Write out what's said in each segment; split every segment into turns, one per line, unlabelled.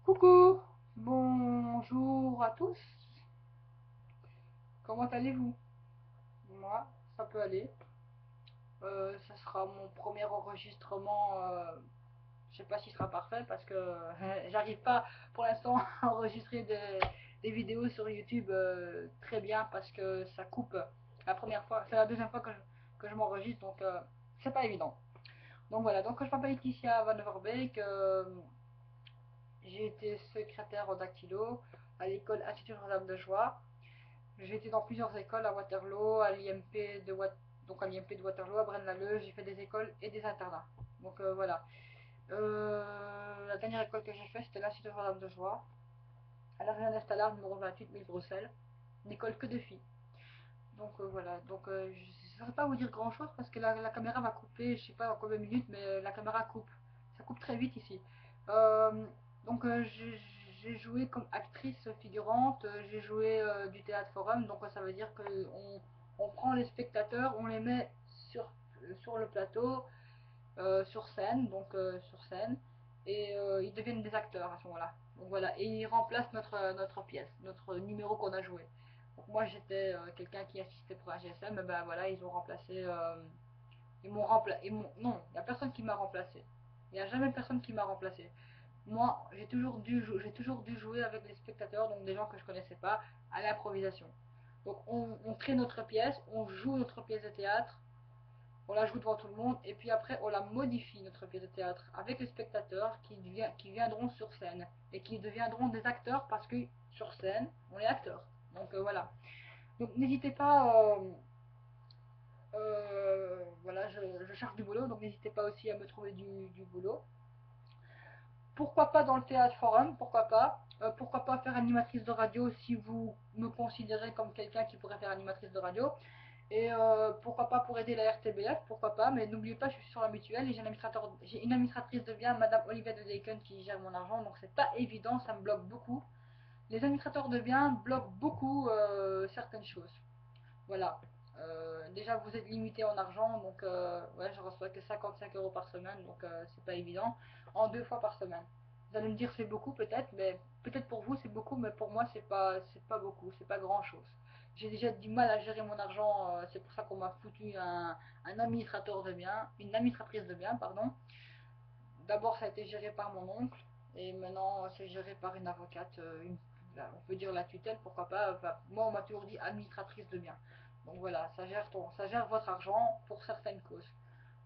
Coucou, bonjour à tous, comment allez-vous? Moi, ça peut aller. Ça sera mon premier enregistrement. Je sais pas s'il sera parfait parce que j'arrive pas pour l'instant à enregistrer des vidéos sur YouTube très bien parce que ça coupe. La première fois, c'est la deuxième fois que je m'enregistre donc c'est pas évident. Donc voilà, donc je m'appelle Laetitia Van Overbeek. J'ai été secrétaire au dactylo à l'école Institut Notre-Dame de Joie. J'ai été dans plusieurs écoles à Waterloo, à l'IMP donc à l'IMP de Waterloo, à Braine-l'Alleud. J'ai fait des écoles et des internats. Donc voilà. La dernière école que j'ai faite, c'était l'Institut Notre-Dame de Joie, à la Réunion Estallard, numéro 28 000 Bruxelles. Une école que de filles. Donc voilà. Donc je ne saurais pas vous dire grand chose parce que la caméra va couper, je sais pas dans combien de minutes, mais la caméra coupe. Ça coupe très vite ici. Euh, donc j'ai joué comme actrice figurante, j'ai joué du théâtre forum, donc ça veut dire qu'on prend les spectateurs, on les met sur le plateau, sur scène, sur scène, et ils deviennent des acteurs à ce moment-là. Donc voilà, et ils remplacent notre pièce, notre numéro qu'on a joué. Donc moi j'étais quelqu'un qui assistait pour un GSM, et ben voilà, ils ont remplacé, ils m'ont remplacé, non, il n'y a personne qui m'a remplacé. Il n'y a jamais personne qui m'a remplacé. Moi, j'ai toujours dû jouer avec les spectateurs, donc des gens que je connaissais pas, à l'improvisation. Donc on crée notre pièce, on joue notre pièce de théâtre, on la joue devant tout le monde, et puis après on la modifie, notre pièce de théâtre, avec les spectateurs qui viendront sur scène, et qui deviendront des acteurs parce que sur scène, on est acteurs. Donc voilà. Donc n'hésitez pas, voilà, je cherche du boulot, donc n'hésitez pas aussi à me trouver du boulot. Pourquoi pas dans le théâtre forum, pourquoi pas faire animatrice de radio si vous me considérez comme quelqu'un qui pourrait faire animatrice de radio. Et pourquoi pas pour aider la RTBF, pourquoi pas, mais n'oubliez pas, je suis sur la mutuelle et j'ai une administratrice de biens, Madame Olivia de Decken, qui gère mon argent, donc c'est pas évident, ça me bloque beaucoup. Les administrateurs de biens bloquent beaucoup certaines choses. Voilà. Déjà, vous êtes limité en argent, donc ouais, je reçois que 55 € par semaine, donc c'est pas évident. En 2 fois par semaine. Vous allez me dire c'est beaucoup peut-être, mais peut-être pour vous c'est beaucoup, mais pour moi c'est pas beaucoup, c'est pas grand-chose. J'ai déjà du mal à gérer mon argent, c'est pour ça qu'on m'a foutu un administrateur de biens, une administratrice de biens, pardon. D'abord ça a été géré par mon oncle, et maintenant c'est géré par une avocate, on peut dire la tutelle, pourquoi pas. Enfin, moi on m'a toujours dit administratrice de biens. Donc voilà, ça gère votre argent pour certaines causes.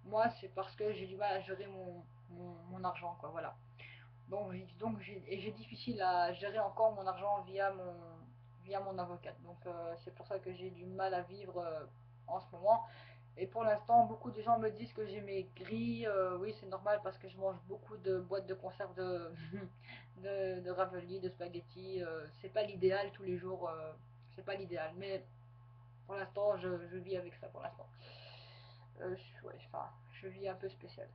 Moi c'est parce que j'ai du mal à gérer mon argent, quoi, voilà. J'ai difficile à gérer encore mon argent via mon avocate. Donc c'est pour ça que j'ai du mal à vivre en ce moment. Et pour l'instant, beaucoup de gens me disent que j'ai maigri. Oui, c'est normal parce que je mange beaucoup de boîtes de conserve de ravioli, de spaghettis. C'est pas l'idéal tous les jours. C'est pas l'idéal. Mais pour l'instant, je vis avec ça pour l'instant. Ouais, enfin, je vis un peu spécial.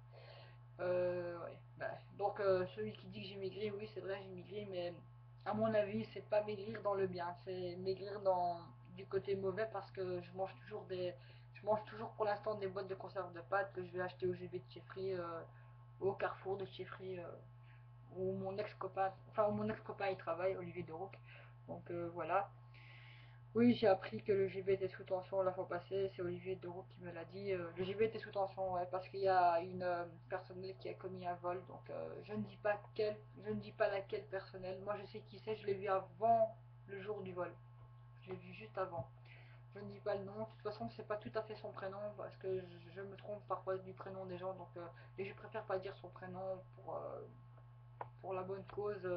Ouais. Bah, donc celui qui dit que j'ai maigri, oui c'est vrai j'ai maigri, mais à mon avis c'est pas maigrir dans le bien, c'est maigrir du côté mauvais parce que je mange toujours pour l'instant des boîtes de conserve de pâtes que je vais acheter au GB de Chefferie, au Carrefour de Chefferie, où mon ex-copain il travaille, Olivier Derouc. Donc voilà. Oui, j'ai appris que le GB était sous tension la fois passée, c'est Olivier Deroux qui me l'a dit. Le GB était sous tension, ouais, parce qu'il y a une personnelle qui a commis un vol, donc je ne dis pas laquelle personnelle. Moi je sais qui c'est, je l'ai vu avant le jour du vol. Je l'ai vu juste avant. Je ne dis pas le nom, de toute façon c'est pas tout à fait son prénom, parce que je me trompe parfois du prénom des gens, donc et je préfère pas dire son prénom pour la bonne cause.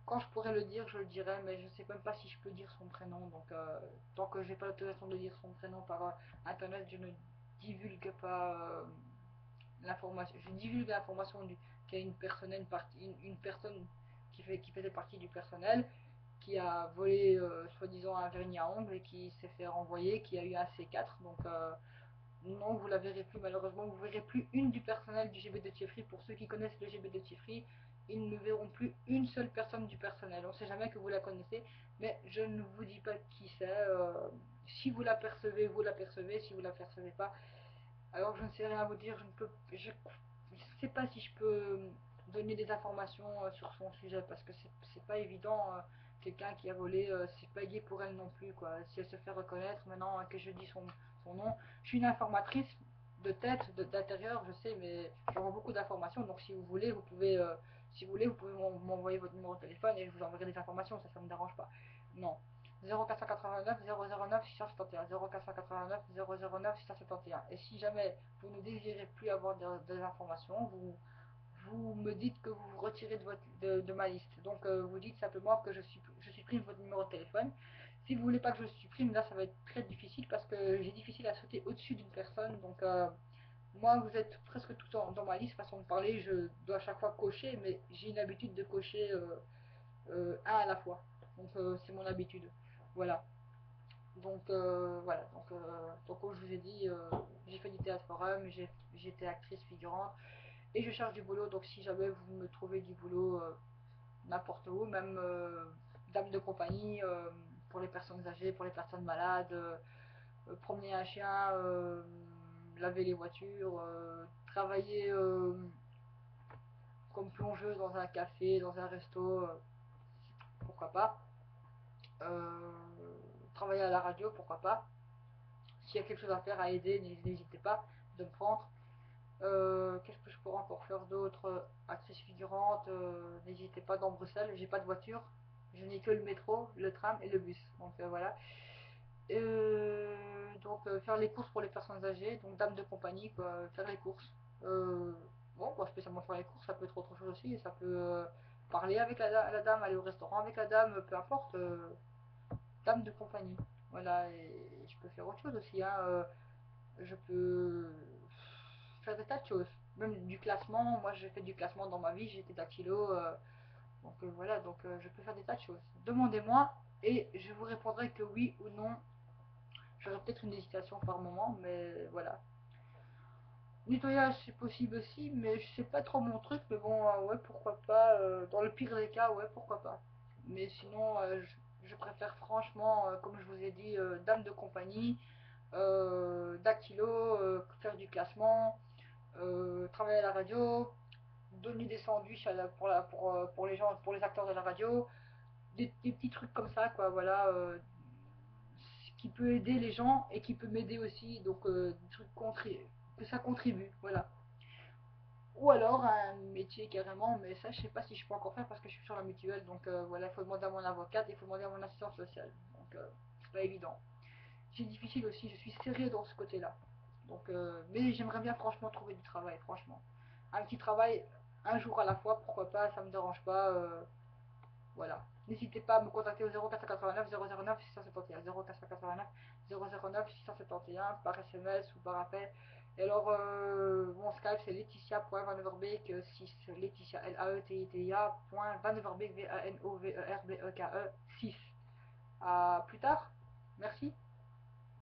Quand je pourrais le dire, je le dirais, mais je sais même pas si je peux dire son prénom. Donc, tant que j'ai pas l'autorisation de dire son prénom par internet, je ne divulgue pas l'information. Je divulgue l'information qu'il y a une personne qui faisait partie du personnel qui a volé soi-disant un vernis à ongles et qui s'est fait renvoyer, qui a eu un C4. Donc, non, vous la verrez plus malheureusement. Vous verrez plus une du personnel du GB de Thieffry. Pour ceux qui connaissent le GB de Thieffry, ils ne verront plus une seule personne du personnel. On ne sait jamais que vous la connaissez, mais je ne vous dis pas qui c'est. Si vous l'apercevez, vous l'apercevez. Si vous ne l'apercevez pas, alors je ne sais rien vous dire. Je ne sais pas si je peux donner des informations sur son sujet, parce que c'est pas évident. Quelqu'un qui a volé, c'est pas gai pour elle non plus, quoi. Si elle se fait reconnaître maintenant, que je dis son nom, je suis une informatrice de tête, d'intérieur, je sais, mais j'envoie beaucoup d'informations, donc si vous voulez, vous pouvez m'envoyer votre numéro de téléphone et je vous enverrai des informations, ça me dérange pas. Non. 0489 009 671, 0489 009 671. Et si jamais vous ne désirez plus avoir des informations, vous me dites que vous vous retirez de ma liste. Donc vous dites simplement que je supprime votre numéro de téléphone. Si vous voulez pas que je supprime, là ça va être très difficile parce que j'ai difficile à sauter au-dessus d'une personne. Donc moi vous êtes presque tout dans ma liste, façon de parler, je dois à chaque fois cocher, mais j'ai une habitude de cocher un à la fois. Donc c'est mon habitude. Voilà. Donc voilà. Donc comme je vous ai dit, j'ai fait du théâtre forum, j'ai été actrice figurante. Et je cherche du boulot, donc si jamais vous me trouvez du boulot n'importe où, même dame de compagnie pour les personnes âgées, pour les personnes malades, promener un chien, laver les voitures, travailler comme plongeuse dans un café, dans un resto, pourquoi pas. Euh, Travailler à la radio, pourquoi pas. S'il y a quelque chose à faire, à aider, n'hésitez pas de me prendre. Qu'est-ce que je pourrais encore faire d'autre? Actrice figurante, n'hésitez pas dans Bruxelles, j'ai pas de voiture, je n'ai que le métro, le tram et le bus. Donc voilà. Faire les courses pour les personnes âgées, donc dame de compagnie, quoi, faire les courses. Bon, quoi, spécialement faire les courses, ça peut être autre chose aussi, ça peut parler avec la dame, aller au restaurant avec la dame, peu importe, dame de compagnie. Voilà, et je peux faire autre chose aussi, hein, je peux faire des tas de choses. Même du classement, moi j'ai fait du classement dans ma vie, j'étais dactylo, voilà, je peux faire des tas de choses. Demandez-moi et je vous répondrai que oui ou non. J'aurais peut-être une hésitation par moment, mais voilà. Nettoyage c'est possible aussi, mais c'est pas trop mon truc, mais bon, ouais, pourquoi pas. Dans le pire des cas, ouais, pourquoi pas. Mais sinon, je préfère franchement, comme je vous ai dit, dame de compagnie, dactylo, faire du classement, travailler à la radio, donner des sandwichs pour les gens, pour les acteurs de la radio, des petits trucs comme ça, quoi, voilà, qui peut aider les gens et qui peut m'aider aussi, donc des trucs que ça contribue, voilà. Ou alors un métier carrément, mais ça je sais pas si je peux encore faire parce que je suis sur la mutuelle, donc voilà, il faut demander à mon avocate, il faut demander à mon assistante sociale, donc c'est pas évident. C'est difficile aussi, je suis serrée dans ce côté-là. Donc, mais j'aimerais bien franchement trouver du travail, franchement. Un petit travail, un jour à la fois, pourquoi pas, ça me dérange pas. Voilà. N'hésitez pas à me contacter au 0489 009 671. 0489 009 671 par SMS ou par appel. Et alors, mon Skype c'est laetitia.vaneverbeek 6. Laetitia, L-A-E-T-I-T-I-A, Vaneverbeek, V-A-N-O-V-E-R-B-E-K-E 6. À plus tard. Merci.